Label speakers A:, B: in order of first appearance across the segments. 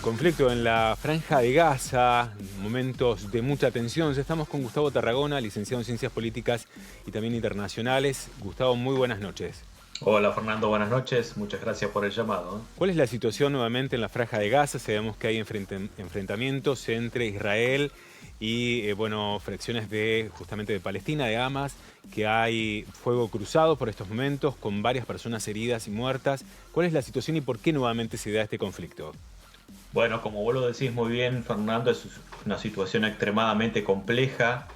A: Conflicto en la Franja de Gaza, momentos de mucha tensión. Ya estamos con Gustavo Tarragona, licenciado en Ciencias Políticas y también Internacionales. Gustavo, muy buenas noches.
B: Hola Fernando, buenas noches. Muchas gracias por el llamado.
A: ¿Cuál es la situación nuevamente en la Franja de Gaza? Sabemos que hay enfrentamientos entre Israel y fracciones justamente de Palestina, de Hamas, que hay fuego cruzado por estos momentos con varias personas heridas y muertas. ¿Cuál es la situación y por qué nuevamente se da este conflicto?
B: Bueno, como vos lo decís muy bien, Fernando, es una situación extremadamente compleja.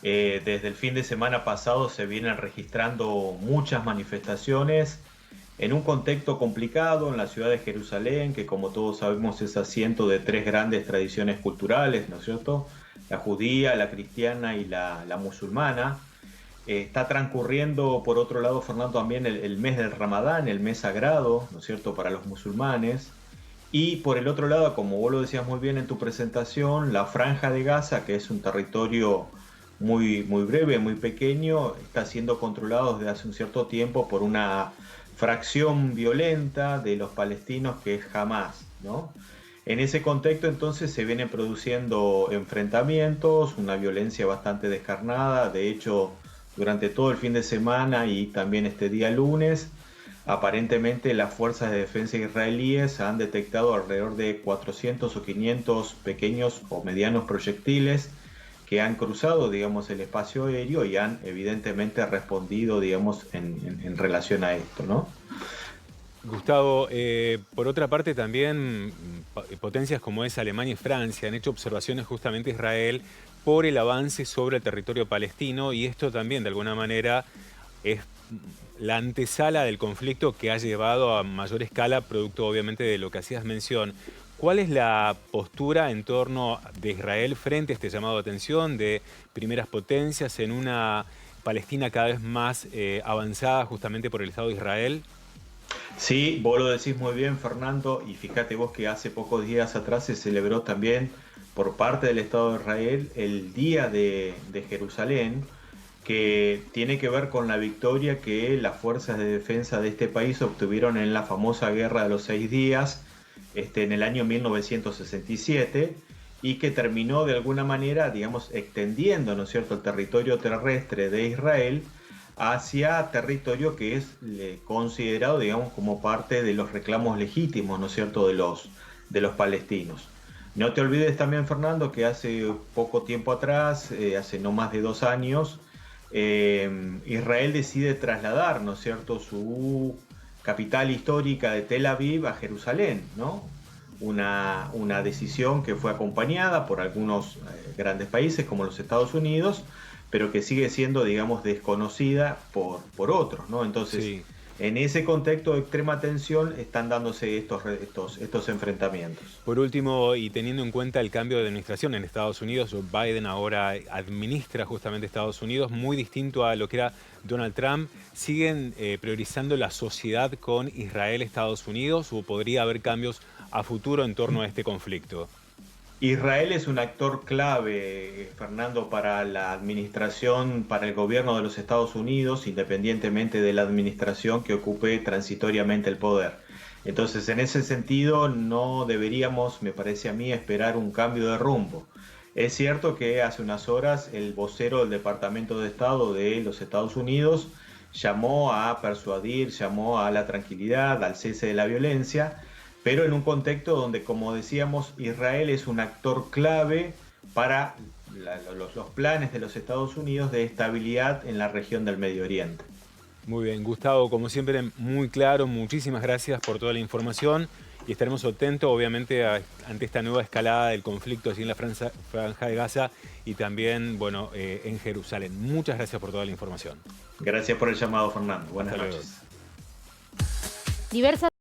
B: Desde el fin de semana pasado se vienen registrando muchas manifestaciones en un contexto complicado en la ciudad de Jerusalén, que como todos sabemos es asiento de tres grandes tradiciones culturales, ¿no es cierto? La judía, la cristiana y la musulmana. Está transcurriendo, por otro lado, Fernando, también el mes del Ramadán, el mes sagrado, ¿no es cierto?, para los musulmanes. Y por el otro lado, como vos lo decías muy bien en tu presentación, la Franja de Gaza, que es un territorio muy breve, muy pequeño, está siendo controlado desde hace un cierto tiempo por una fracción violenta de los palestinos que es Hamas, ¿no? En ese contexto entonces se vienen produciendo enfrentamientos, una violencia bastante descarnada. De hecho, durante todo el fin de semana y también este día lunes, aparentemente las fuerzas de defensa israelíes han detectado alrededor de 400 o 500 pequeños o medianos proyectiles que han cruzado, digamos, el espacio aéreo y han evidentemente respondido, digamos, en relación a esto, ¿no?
A: Gustavo, por otra parte también potencias como es Alemania y Francia han hecho observaciones justamente a Israel por el avance sobre el territorio palestino, y esto también de alguna manera es la antesala del conflicto que ha llevado a mayor escala, producto obviamente de lo que hacías mención. ¿Cuál es la postura en torno de Israel frente a este llamado de atención de primeras potencias en una Palestina cada vez más avanzada justamente por el Estado de Israel?
B: Sí, vos lo decís muy bien, Fernando, y fíjate vos que hace pocos días atrás se celebró también por parte del Estado de Israel el Día de Jerusalén, que tiene que ver con la victoria que las fuerzas de defensa de este país obtuvieron en la famosa Guerra de los 6 días, en el año 1967, y que terminó de alguna manera, digamos, extendiendo, ¿no es cierto?, el territorio terrestre de Israel hacia territorio que es considerado, digamos, como parte de los reclamos legítimos, ¿no es cierto?, de los palestinos. No te olvides también, Fernando, que hace poco tiempo atrás, hace no más de 2 años, Israel decide trasladar, ¿no es cierto?, su capital histórica de Tel Aviv a Jerusalén, ¿no? Una decisión que fue acompañada por algunos grandes países como los Estados Unidos, pero que sigue siendo, digamos, desconocida por otros, ¿no? Entonces,
A: Sí.
B: en ese contexto de extrema tensión están dándose estos enfrentamientos.
A: Por último, y teniendo en cuenta el cambio de administración en Estados Unidos, Joe Biden ahora administra justamente Estados Unidos, muy distinto a lo que era Donald Trump. ¿Siguen priorizando la sociedad con Israel, Estados Unidos, o podría haber cambios a futuro en torno a este conflicto?
B: Israel es un actor clave, Fernando, para la administración, para el gobierno de los Estados Unidos, independientemente de la administración que ocupe transitoriamente el poder. Entonces, en ese sentido, no deberíamos, me parece a mí, esperar un cambio de rumbo. Es cierto que hace unas horas el vocero del Departamento de Estado de los Estados Unidos llamó a persuadir, llamó a la tranquilidad, al cese de la violencia, pero en un contexto donde, como decíamos, Israel es un actor clave para los planes de los Estados Unidos de estabilidad en la región del Medio Oriente.
A: Muy bien, Gustavo, como siempre, muy claro. Muchísimas gracias por toda la información y estaremos atentos, obviamente, ante esta nueva escalada del conflicto allí en la Franja de Gaza y también, en Jerusalén. Muchas gracias por toda la información.
B: Gracias por el llamado, Fernando. Buenas
A: Hasta luego.
B: noches.
C: Diversas